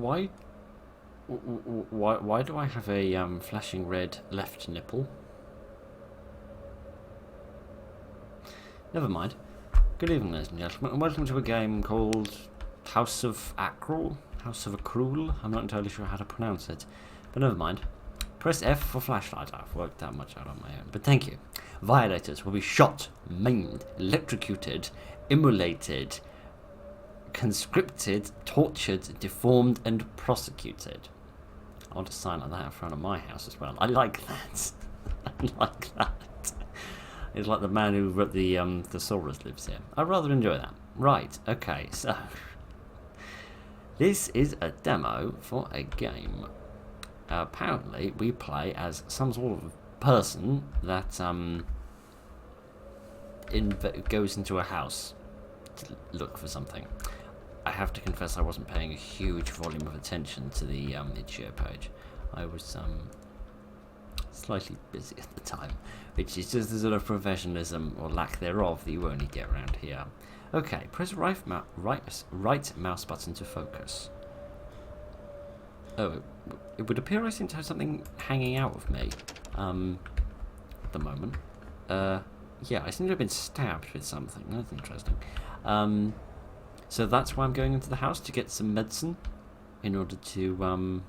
Why? Why do I have a flashing red left nipple? Never mind. Good evening, ladies and gentlemen, and welcome to a game called House of Accrual? House of Accrual? I'm not entirely sure how to pronounce it, but never mind. Press F for flashlight. I've worked that much out on my own, but thank you. Violators will be shot, maimed, electrocuted, immolated, conscripted, tortured, deformed, and prosecuted. I want a sign like that in front of my house as well. I like that. I like that. It's like the man who wrote the Thesaurus lives here. I rather enjoy that. Right, okay, so this is a demo for a game. Apparently, we play as some sort of person that goes into a house to look for something. I have to confess I wasn't paying a huge volume of attention to the itch.io page. I was slightly busy at the time, which is just the sort of professionalism or lack thereof that you only get around here. Okay, press right mouse button to focus. Oh, it would appear I seem to have something hanging out of me at the moment. Yeah, I seem to have been stabbed with something. That's interesting. So that's why I'm going into the house, to get some medicine in order to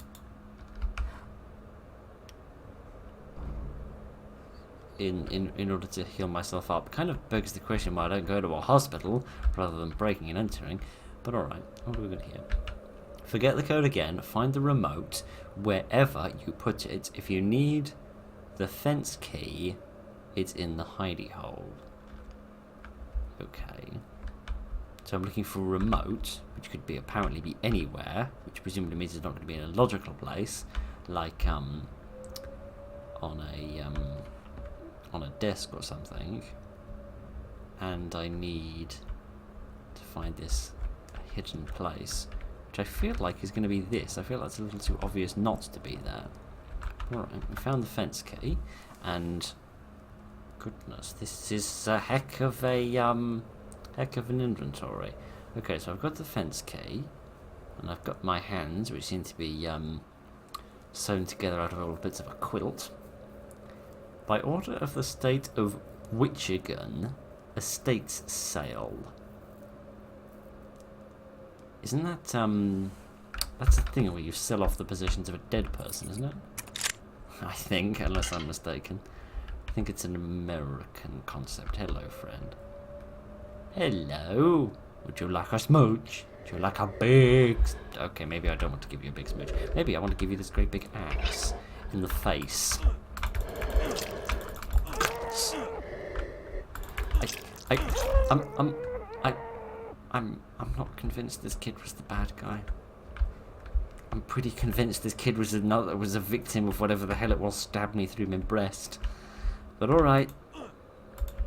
in order to heal myself up. Kind of begs the question why I don't go to a hospital rather than breaking and entering. But alright, what do we got here? Forget the code again, find the remote wherever you put it. If you need the fence key, it's in the hidey hole. Okay. So I'm looking for a remote, which could apparently be anywhere, which presumably means it's not going to be in a logical place, like on a desk or something. And I need to find this hidden place, which I feel like is going to be this. I feel that's a little too obvious not to be there. Alright, we found the fence key, and goodness, this is a heck of an inventory. Okay, so I've got the fence key, and I've got my hands, which seem to be sewn together out of all bits of a quilt. By order of the state of Michigan, estates sale. Isn't that that's the thing where you sell off the possessions of a dead person, isn't it? I think, unless I'm mistaken. I think it's an American concept. Hello, friend. Hello. Would you like a smooch? Would you like a big... Okay, maybe I don't want to give you a big smooch. Maybe I want to give you this great big axe in the face. I'm not convinced this kid was the bad guy. I'm pretty convinced this kid was a victim of whatever the hell it was stabbed me through my breast. But alright.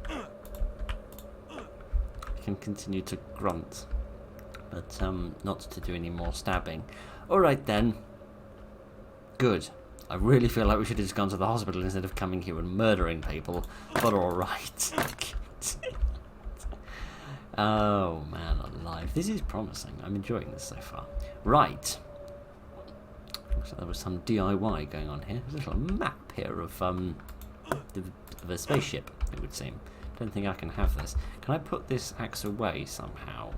I can continue to grunt, but not to do any more stabbing. Alright then. Good. I really feel like we should have just gone to the hospital instead of coming here and murdering people, but alright. Oh man alive. This is promising. I'm enjoying this so far. Right. Looks like there was some DIY going on here. There's a little map here of the spaceship, it would seem. Don't think I can have this. Can I put this axe away somehow?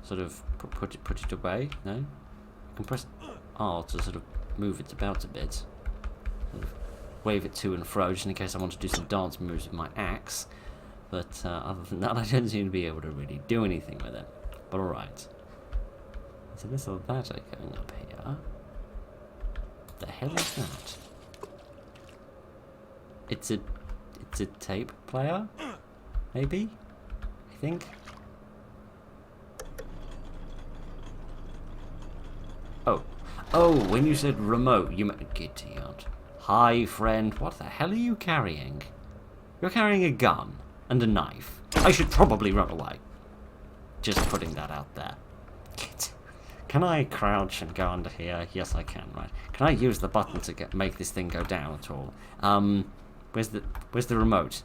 Sort of put it away? No? I can press R to sort of move it about a bit. Sort of wave it to and fro just in case I want to do some dance moves with my axe. But other than that, I don't seem to be able to really do anything with it. But alright. So this or that going up here. What the hell is that? It's a tape player? Maybe? I think? Oh. Oh, when you said remote, you meant... Giddy out. Hi, friend. What the hell are you carrying? You're carrying a gun and a knife. I should probably run away. Just putting that out there. Can I crouch and go under here? Yes, I can, right. Can I use the button to make this thing go down at all? Where's the remote?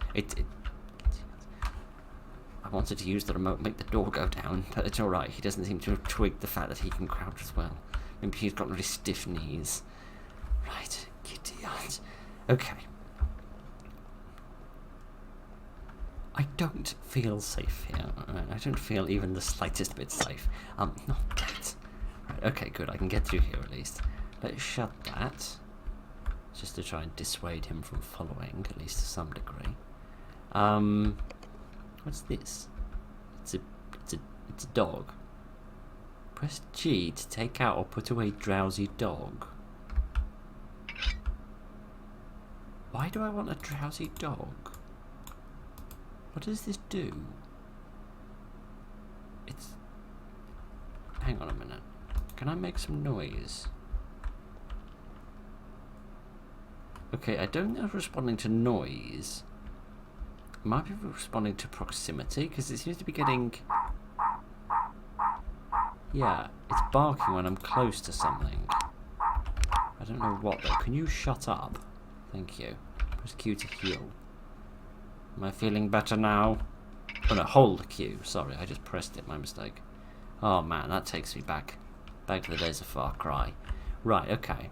I'm wanted to use the remote and make the door go down, but it's alright. He doesn't seem to have twigged the fact that he can crouch as well. Maybe he's got really stiff knees. Right, Gideon. Okay. I don't feel safe here. I don't feel even the slightest bit safe. Not that. Right, okay, good. I can get through here at least. Let's shut that. Just to try and dissuade him from following, at least to some degree. What's this? It's a dog. Press G to take out or put away drowsy dog. Why do I want a drowsy dog? What does this do? It's... Hang on a minute. Can I make some noise? Okay, I don't know if responding to noise. It might be responding to proximity, because it seems to be getting... Yeah, it's barking when I'm close to something. I don't know what though. Can you shut up? Thank you. Press Q to heal. Am I feeling better now? Oh no, hold Q. Sorry, I just pressed it. My mistake. Oh man, that takes me back. Back to the days of Far Cry. Right, okay.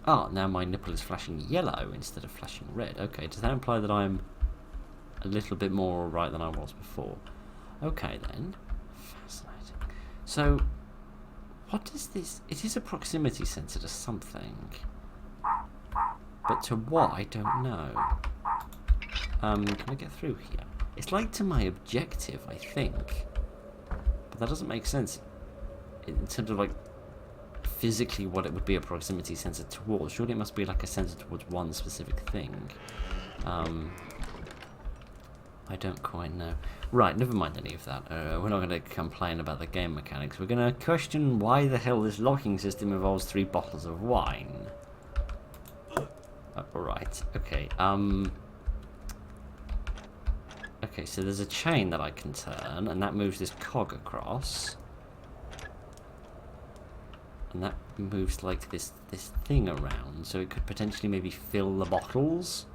Oh, now my nipple is flashing yellow instead of flashing red. Okay, does that imply that I'm a little bit more alright than I was before? Okay then. Fascinating. So, what is this? It is a proximity sensor to something. But to what, I don't know. Can I get through here? It's like to my objective, I think. But that doesn't make sense in terms of like physically what it would be a proximity sensor towards. Surely it must be like a sensor towards one specific thing. I don't quite know. Right, never mind any of that. We're not going to complain about the game mechanics. We're going to question why the hell this locking system involves 3 bottles of wine. Alright, okay. Okay, so there's a chain that I can turn, and that moves this cog across. And that moves like this thing around, so it could potentially maybe fill the bottles.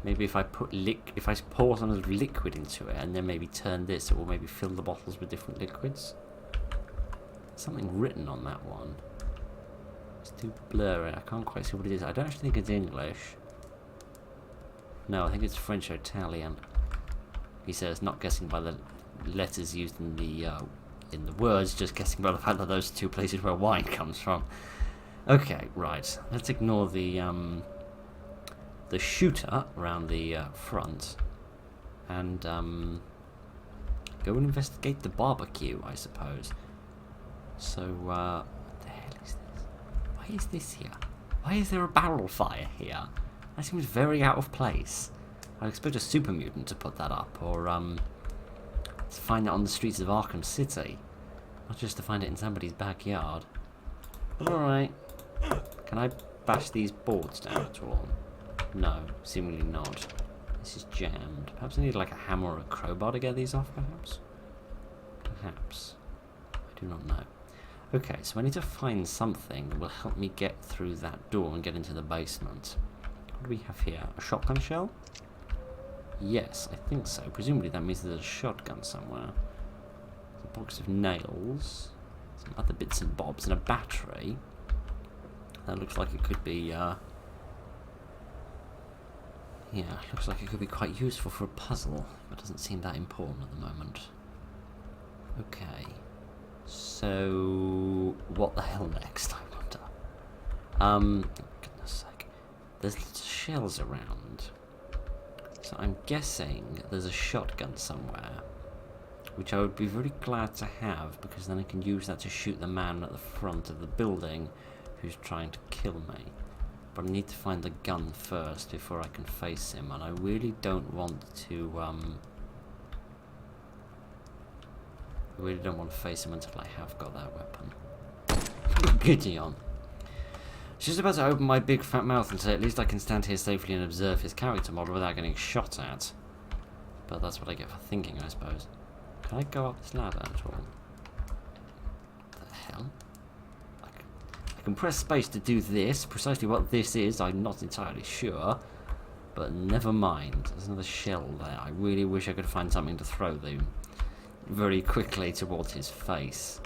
Maybe if I put if I pour some sort of liquid into it and then maybe turn this, it will maybe fill the bottles with different liquids. Something written on that one. It's too blurry. I can't quite see what it is. I don't actually think it's English. No, I think it's French or Italian. He says, not guessing by the letters used in the words, just guessing by the fact that those are 2 places where wine comes from. Okay, right. Let's ignore the shooter around the front and go and investigate the barbecue, I suppose. So, what the hell is this? Why is this here? Why is there a barrel fire here? That seems very out of place. I'd expect a super mutant to put that up, or to find it on the streets of Arkham City, not just to find it in somebody's backyard. But alright. Can I bash these boards down at all? No, seemingly not. This is jammed. Perhaps I need like a hammer or a crowbar to get these off, perhaps? Perhaps. I do not know. Okay, so I need to find something that will help me get through that door and get into the basement. What do we have here? A shotgun shell? Yes, I think so. Presumably that means there's a shotgun somewhere. There's a box of nails, some other bits and bobs, and a battery. That looks like it could be, yeah, looks like it could be quite useful for a puzzle, but doesn't seem that important at the moment. Okay. So, what the hell next, I wonder? Goodness sake. There's shells around. So I'm guessing there's a shotgun somewhere, which I would be very glad to have, because then I can use that to shoot the man at the front of the building who's trying to kill me. But I need to find the gun first before I can face him, and I really don't want to, face him until I have got that weapon. Gideon. She's about to open my big fat mouth and say, at least I can stand here safely and observe his character model without getting shot at. But that's what I get for thinking, I suppose. Can I go up this ladder at all? What the hell? I can press space to do this. Precisely what this is, I'm not entirely sure. But never mind. There's another shell there. I really wish I could find something to throw them very quickly towards his face.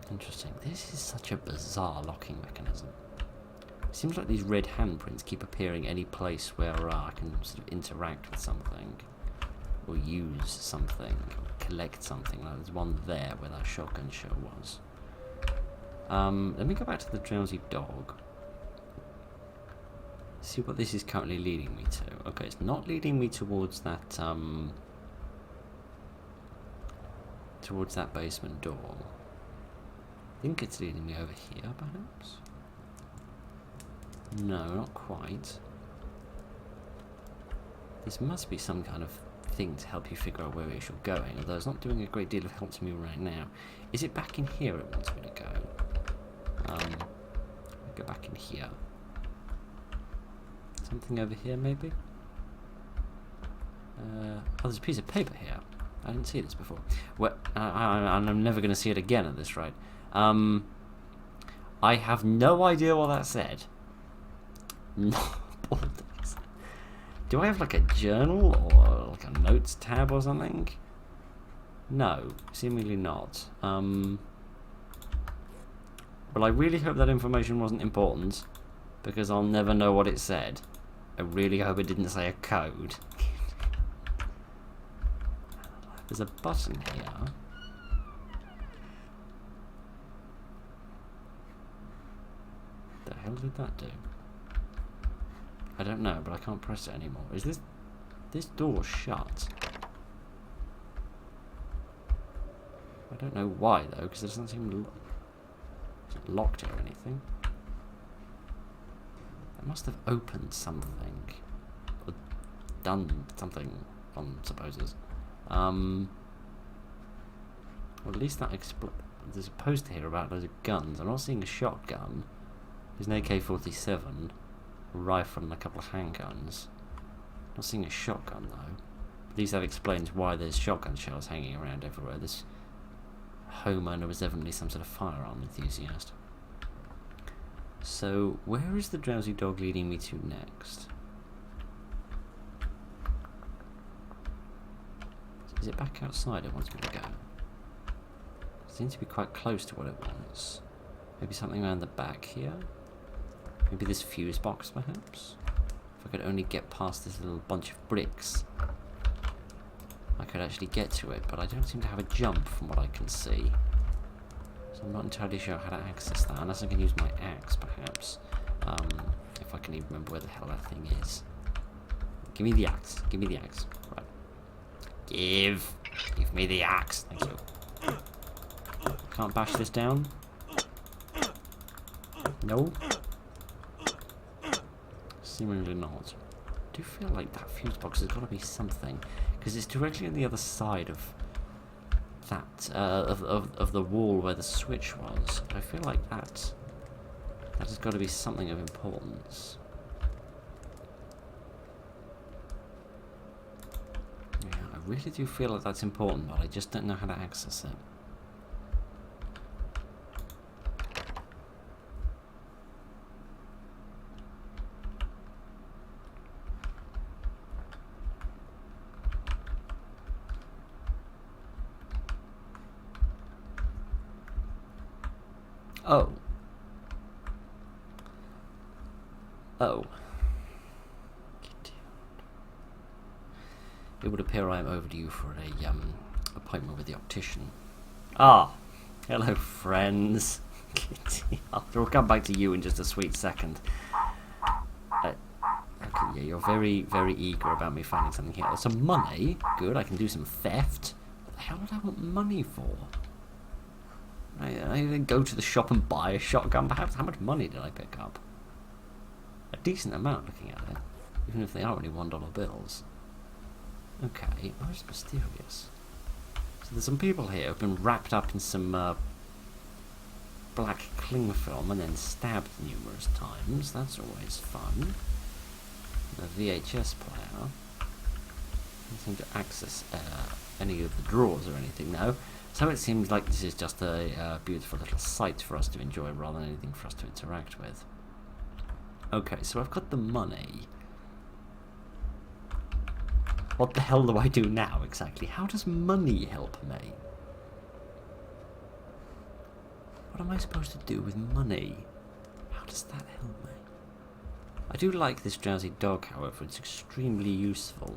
Interesting. This is such a bizarre locking mechanism. Seems like these red handprints keep appearing any place where I can sort of interact with something, or use something, or collect something. Like there's one there where that shotgun shell was. Let me go back to the drowsy dog. See what this is currently leading me to. Okay, it's not leading me towards that basement door. I think it's leading me over here, perhaps? No, not quite. This must be some kind of thing to help you figure out where it should go, although it's not doing a great deal of help to me right now. Is it back in here it wants me to go? Go back in here. Something over here, maybe? Oh, there's a piece of paper here. I didn't see this before. Well, I'm never going to see it again at this rate. I have no idea what that said. No. Do I have like a journal or like a notes tab or something? No, seemingly not. Well, I really hope that information wasn't important, because I'll never know what it said. I really hope it didn't say a code. There's a button here. The hell did that do? I don't know, but I can't press it anymore. Is this door shut? I don't know why though, because it doesn't seem locked or anything. It must have opened something, or done something, one supposes. Well, at least that there's a poster here about loads of guns. I'm not seeing a shotgun. There's an AK-47, a rifle, and a couple of handguns. Not seeing a shotgun though. At least that explains why there's shotgun shells hanging around everywhere. This homeowner was evidently some sort of firearm enthusiast. So, where is the drowsy dog leading me to next? Is it back outside it wants me to go? It seems to be quite close to what it wants. Maybe something around the back here? Maybe this fuse box, perhaps? If I could only get past this little bunch of bricks, I could actually get to it, but I don't seem to have a jump from what I can see. So I'm not entirely sure how to access that, unless I can use my axe, perhaps. If I can even remember where the hell that thing is. Give me the axe. Give me the axe. Right. Give me the axe. Thank you. Can't bash this down? No? Seemingly not. I do feel like that fuse box has got to be something, because it's directly on the other side of that of the wall where the switch was. I feel like that has got to be something of importance. Yeah, I really do feel like that's important, but I just don't know how to access it. Oh. Oh. It would appear I am overdue for a appointment with the optician. Ah, hello friends. We'll come back to you in just a sweet second. Okay, yeah, you're very, very eager about me finding something here. Some money. Good, I can do some theft. What the hell would I want money for? I then go to the shop and buy a shotgun, perhaps. How much money did I pick up? A decent amount, looking at it. Even if they are only $1 bills. Okay, oh, it's mysterious. So there's some people here who've been wrapped up in some black cling film and then stabbed numerous times. That's always fun. The VHS player. Doesn't seem to access any of the drawers or anything now. So it seems like this is just a beautiful little sight for us to enjoy rather than anything for us to interact with. Okay, so I've got the money. What the hell do I do now, exactly? How does money help me? What am I supposed to do with money? How does that help me? I do like this drowsy dog, however. It's extremely useful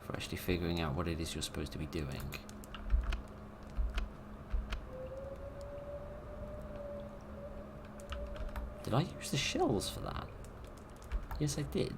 for actually figuring out what it is you're supposed to be doing. Did I use the shells for that? Yes, I did.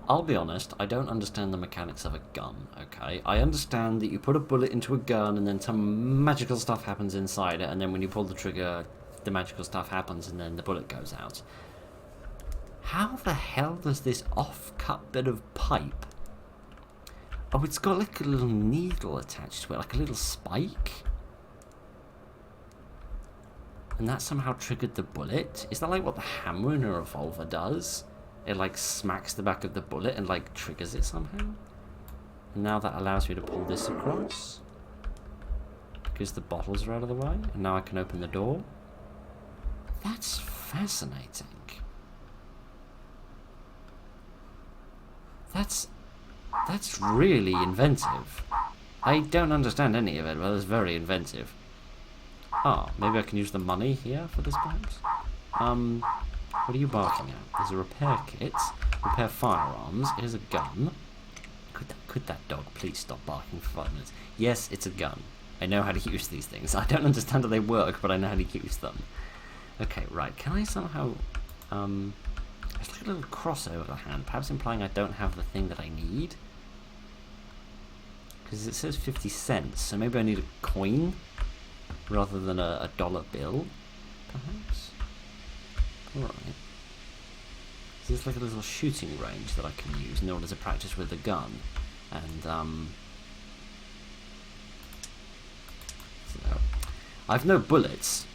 I'll be honest, I don't understand the mechanics of a gun, okay? I understand that you put a bullet into a gun and then some magical stuff happens inside it, and then when you pull the trigger, the magical stuff happens and then the bullet goes out. How the hell does this off-cut bit of pipe... Oh, it's got like a little needle attached to it, like a little spike? And that somehow triggered the bullet? Is that like what the hammer in a revolver does? It like smacks the back of the bullet and like triggers it somehow. And now that allows me to pull this across. Because the bottles are out of the way. And now I can open the door. That's fascinating. That's really inventive. I don't understand any of it, but it's very inventive. Ah, maybe I can use the money here for this perhaps? What are you barking at? There's a repair kit, repair firearms, here's a gun. Could that dog please stop barking for 5 minutes? Yes, it's a gun. I know how to use these things. I don't understand how they work, but I know how to use them. Okay, right, can I somehow... there's like a little cross over the hand, perhaps implying I don't have the thing that I need? Because it says 50 cents, so maybe I need a coin rather than a dollar bill, perhaps? Alright. So there's like a little shooting range that I can use in order to practice with the gun. And, so, I've no bullets.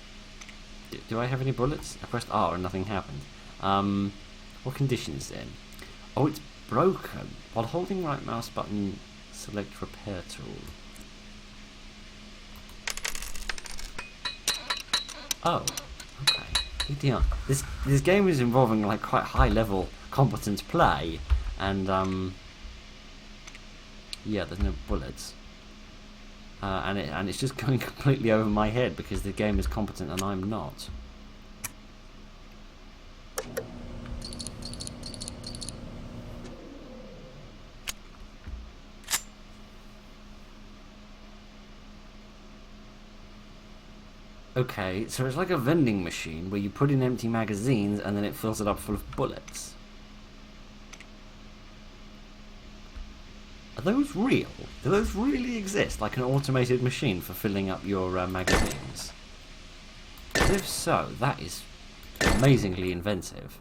Do I have any bullets? I pressed R and nothing happened. What condition is it in? Oh, it's broken. While holding right mouse button, select repair tool. Oh, okay. Good deal. This game is involving like quite high level competent play, and yeah, there's no bullets, and it's just going completely over my head because the game is competent and I'm not. Okay, so it's like a vending machine where you put in empty magazines and then it fills it up full of bullets. Are those real? Do those really exist? Like an automated machine for filling up your magazines? And if so, that is amazingly inventive.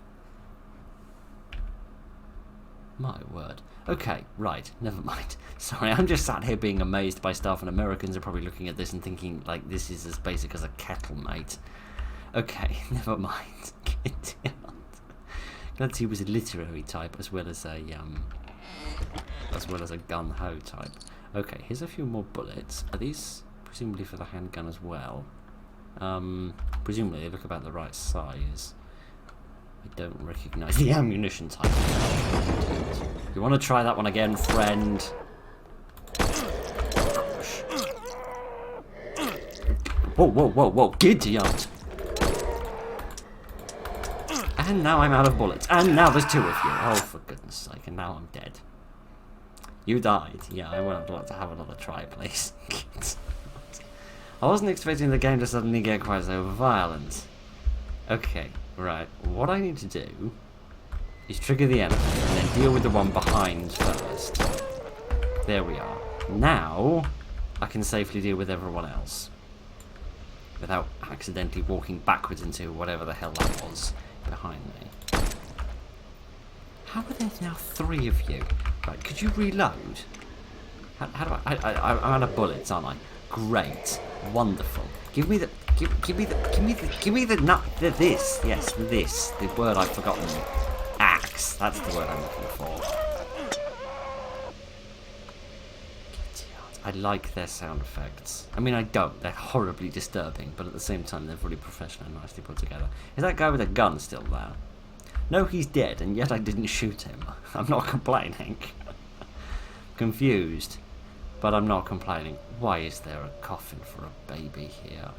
My word. Okay, right, never mind. Sorry, I'm just sat here being amazed by stuff, and Americans are probably looking at this and thinking, like, this is as basic as a kettle, mate. Okay, never mind. Glad he was a literary type as well as a gun-ho type. Okay, here's a few more bullets. Are these presumably for the handgun as well? Presumably they look about the right size. I don't recognise the ammunition type. You want to try that one again, friend? Whoa, whoa, whoa, whoa, Gideon! And now I'm out of bullets. And now there's 2 of you. Oh, for goodness sake, and now I'm dead. You died. Yeah, I would like to have another try, please. I wasn't expecting the game to suddenly get quite so violent. Okay, right. What I need to do is trigger the enemy and then deal with the one behind first. There we are. Now I can safely deal with everyone else without accidentally walking backwards into whatever the hell that was behind me. How are there now 3 of you? Right, could you reload? How do I'm out of bullets, aren't I? Great. Wonderful. Give me the... Give me the nut. This. Yes, this. The word I've forgotten. Axe. That's the word I'm looking for. I like their sound effects. I mean, I don't. They're horribly disturbing, but at the same time, they're really professional and nicely put together. Is that guy with a gun still there? No, he's dead, and yet I didn't shoot him. I'm not complaining. Confused, but I'm not complaining. Why is there a coffin for a baby here?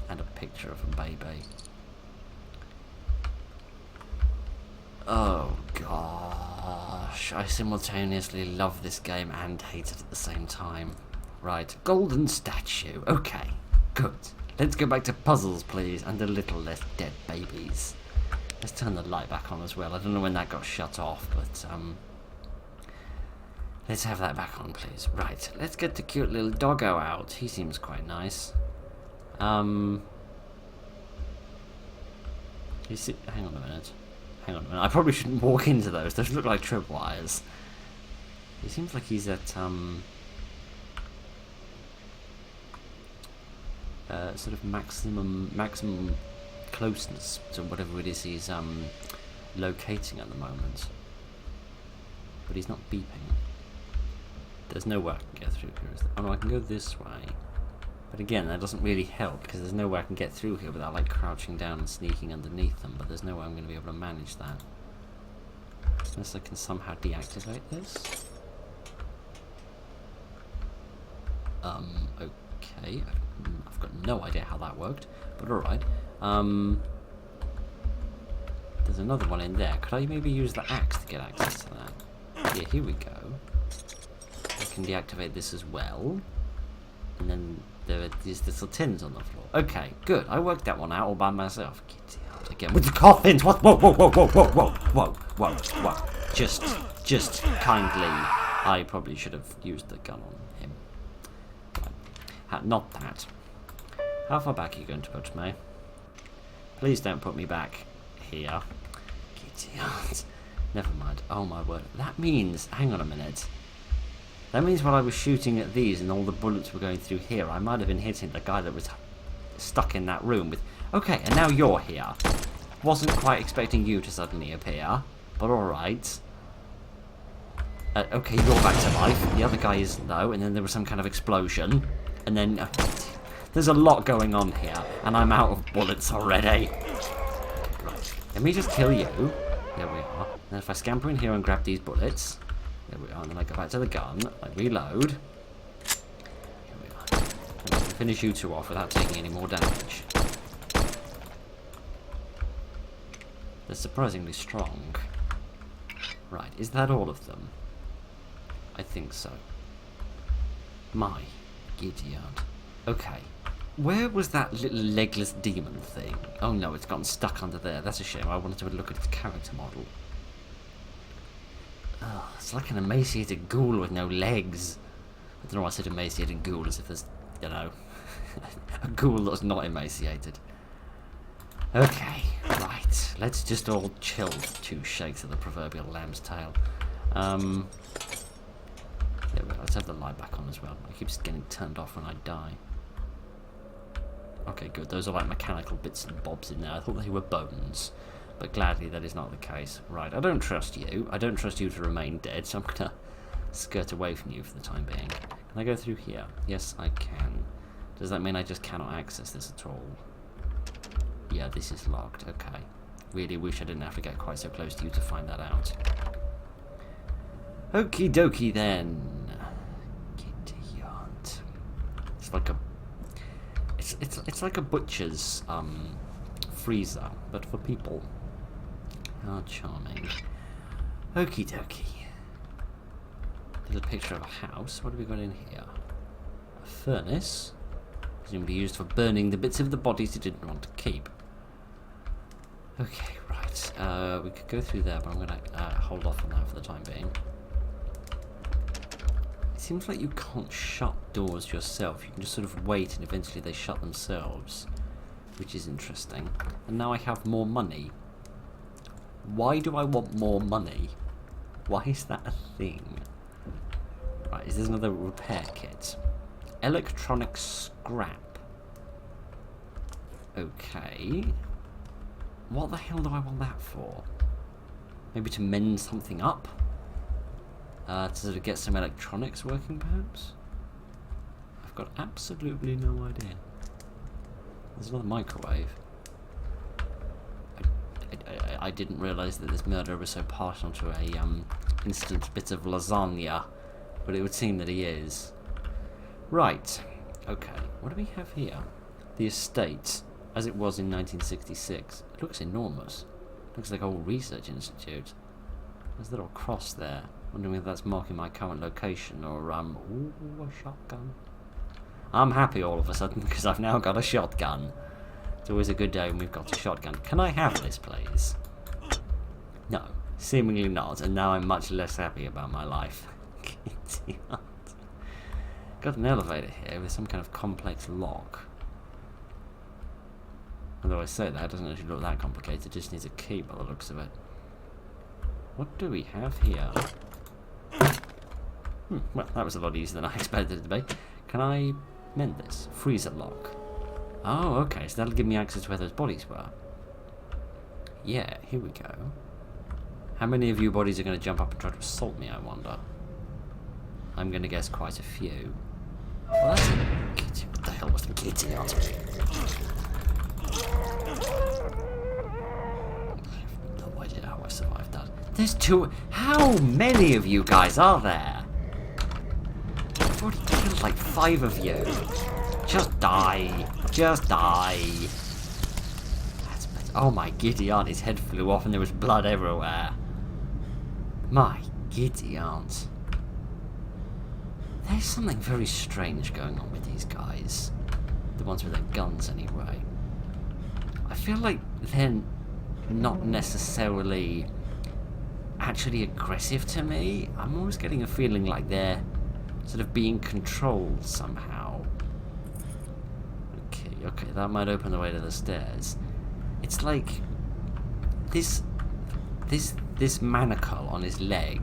And a picture of a baby. Oh, gosh. I simultaneously love this game and hate it at the same time. Right, golden statue. Okay, good. Let's go back to puzzles, please, and a little less dead babies. Let's turn the light back on as well. I don't know when that got shut off, but, let's have that back on, please. Right, let's get the cute little doggo out. He seems quite nice. Hang on a minute. I probably shouldn't walk into those. Those look like tripwires. He seems like he's at, sort of maximum closeness to whatever it is he's locating at the moment. But he's not beeping. There's no way I can get through here, is there? Oh no, I can go this way. But again, that doesn't really help, because there's no way I can get through here without like crouching down and sneaking underneath them, but there's no way I'm going to be able to manage that. Unless I can somehow deactivate this. Okay. I've got no idea how that worked, but alright. There's another one in there. Could I maybe use the axe to get access to that? Yeah, here we go. I can deactivate this as well. And then there are these little tins on the floor. Okay, good. I worked that one out all by myself. Get out again with the coffins. What? Whoa, whoa, whoa, whoa, whoa, whoa, whoa, whoa, whoa. Just kindly. I probably should have used the gun on him. Not that. How far back are you going to put me? Please don't put me back here. Idiot. Never mind. Oh my word. That means... Hang on a minute. That means while I was shooting at these and all the bullets were going through here, I might have been hitting the guy that was stuck in that room with... Okay, and now you're here. Wasn't quite expecting you to suddenly appear, but alright. Okay, you're back to life. The other guy isn't though, and then there was some kind of explosion. And then... there's a lot going on here, and I'm out of bullets already. Right, let me just kill you. There we are. And if I scamper in here and grab these bullets... There we are, and then I go back to the gun, I reload. There we are. And I can finish you two off without taking any more damage. They're surprisingly strong. Right, is that all of them? I think so. My Gideon. Okay. Where was that little legless demon thing? Oh no, it's gotten stuck under there. That's a shame. I wanted to look at its character model. Oh, it's like an emaciated ghoul with no legs. I don't know why I said emaciated ghoul, as if there's, you know, a ghoul that's not emaciated. Okay, right. Let's just all chill. 2 shakes of the proverbial lamb's tail. There we go. Let's have the light back on as well. It keeps getting turned off when I die. Okay, good. Those are like mechanical bits and bobs in there. I thought they were bones. But gladly that is not the case. Right, I don't trust you. I don't trust you to remain dead, so I'm going to skirt away from you for the time being. Can I go through here? Yes, I can. Does that mean I just cannot access this at all? Yeah, this is locked. Okay. Really wish I didn't have to get quite so close to you to find that out. Okie dokie then. Gideon. It's like a... It's like a butcher's freezer, but for people. How charming. Okie dokie. There's a picture of a house. What have we got in here? A furnace. Presumably used for burning the bits of the bodies you didn't want to keep. Okay, right. We could go through there, but I'm going to hold off on that for the time being. It seems like you can't shut doors yourself. You can just sort of wait and eventually they shut themselves. Which is interesting. And now I have more money. Why do I want more money? Why is that a thing? Right, is this another repair kit? Electronic scrap. Okay. What the hell do I want that for? Maybe to mend something up? To sort of get some electronics working, perhaps? I've got absolutely no idea. There's another microwave. I didn't realise that this murderer was so partial to a instant bit of lasagna, but it would seem that he is. Right. Okay. What do we have here? The estate, as it was in 1966. It looks enormous. Looks like a whole research institute. There's a little cross there. Wondering if that's marking my current location or ooh, a shotgun. I'm happy all of a sudden because I've now got a shotgun. It's always a good day when we've got a shotgun. Can I have this, please? No, seemingly not, and now I'm much less happy about my life. Got an elevator here with some kind of complex lock. Although I say that, it doesn't actually look that complicated, it just needs a key by the looks of it. What do we have here? Well, that was a lot easier than I expected it to be. Can I mend this? Freezer lock. Oh, okay, so that'll give me access to where those bodies were. Yeah, here we go. How many of you bodies are going to jump up and try to assault me, I wonder? I'm going to guess quite a few. Well, that's a kitty. What the hell was the kitty on? I have no idea how I survived that. There's two. How many of you guys are there? I've already killed like 5 of you. Just die. Just die. That's better. Oh my giddy aunt, his head flew off and there was blood everywhere. My giddy aunt. There's something very strange going on with these guys. The ones with their guns, anyway. I feel like they're not necessarily actually aggressive to me. I'm always getting a feeling like they're sort of being controlled somehow. Okay, that might open the way to the stairs. It's like this manacle on his leg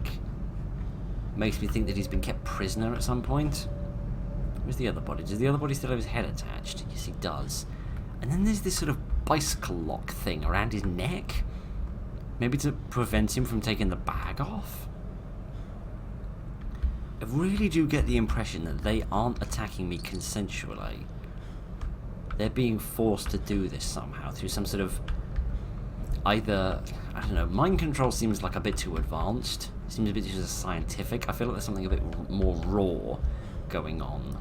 makes me think that he's been kept prisoner at some point. Where's the other body? Does the other body still have his head attached? Yes, he does. And then there's this sort of bicycle lock thing around his neck. Maybe to prevent him from taking the bag off? I really do get the impression that they aren't attacking me consensually. They're being forced to do this somehow through some sort of either, I don't know, mind control seems like a bit too advanced. Seems a bit too scientific. I feel like there's something a bit more raw going on.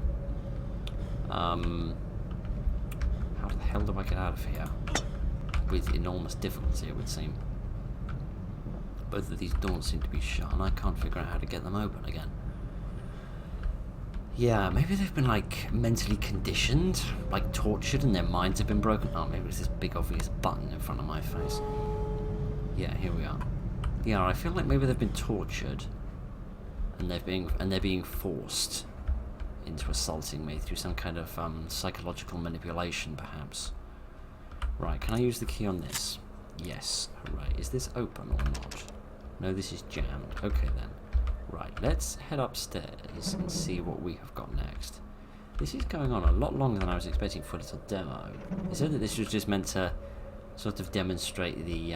How the hell do I get out of here? With enormous difficulty, it would seem. Both of these doors seem to be shut, and I can't figure out how to get them open again. Yeah, maybe they've been, like, mentally conditioned, like tortured, and their minds have been broken. Oh, maybe it's this big obvious button in front of my face. Yeah, here we are. Yeah, I feel like maybe they've been tortured, and they're being forced into assaulting me through some kind of psychological manipulation, perhaps. Right, can I use the key on this? Yes. Hooray. Is this open or not? No, this is jammed. Okay then. Right, let's head upstairs and see what we have got next. This is going on a lot longer than I was expecting for a little demo. They said that this was just meant to sort of demonstrate the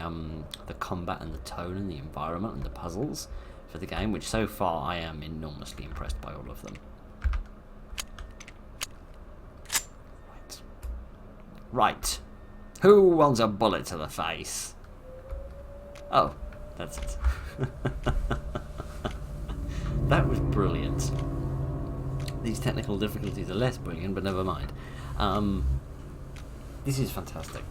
combat and the tone and the environment and the puzzles for the game, which so far I am enormously impressed by all of them. Right. Who wants a bullet to the face? Oh, that's it. That was brilliant. These technical difficulties are less brilliant, but never mind. This is fantastic.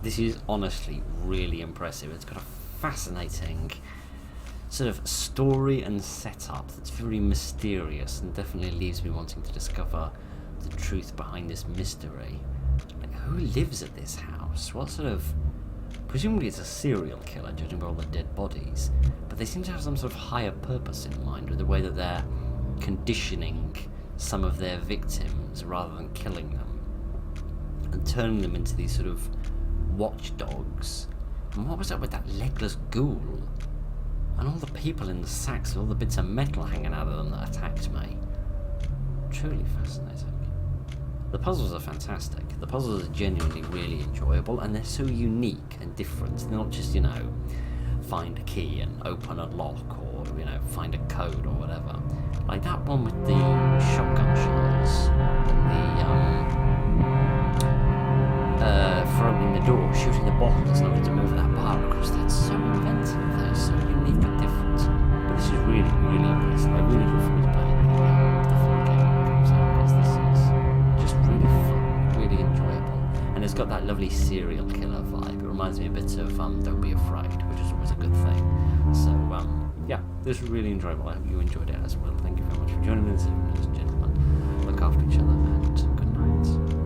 This is honestly really impressive. It's got a fascinating sort of story and setup that's very mysterious and definitely leaves me wanting to discover the truth behind this mystery. Like, who lives at this house? What sort of... Presumably it's a serial killer, judging by all the dead bodies, but they seem to have some sort of higher purpose in mind with the way that they're conditioning some of their victims rather than killing them, and turning them into these sort of watchdogs. And what was up with that legless ghoul? And all the people in the sacks with all the bits of metal hanging out of them that attacked me. Truly fascinating. The puzzles are fantastic. The puzzles are genuinely really enjoyable, and they're so unique and different. They're not just, you know, find a key and open a lock, or, you know, find a code or whatever. Like that one with the shotgun shells and for opening the door, shooting the bottles, and having to move that bar across. That's so inventive. That is so unique and different. But this is really, really impressive. I really look forward to playing the full game when it comes out, because this is just really fun, really enjoyable, and it's got that lovely serial killer vibe. It reminds me a bit of Don't Be Afraid, which is always a good thing. So yeah, this was really enjoyable. I hope you enjoyed it as well. Thank you very much for joining me, ladies and gentlemen. Look after each other, and good night.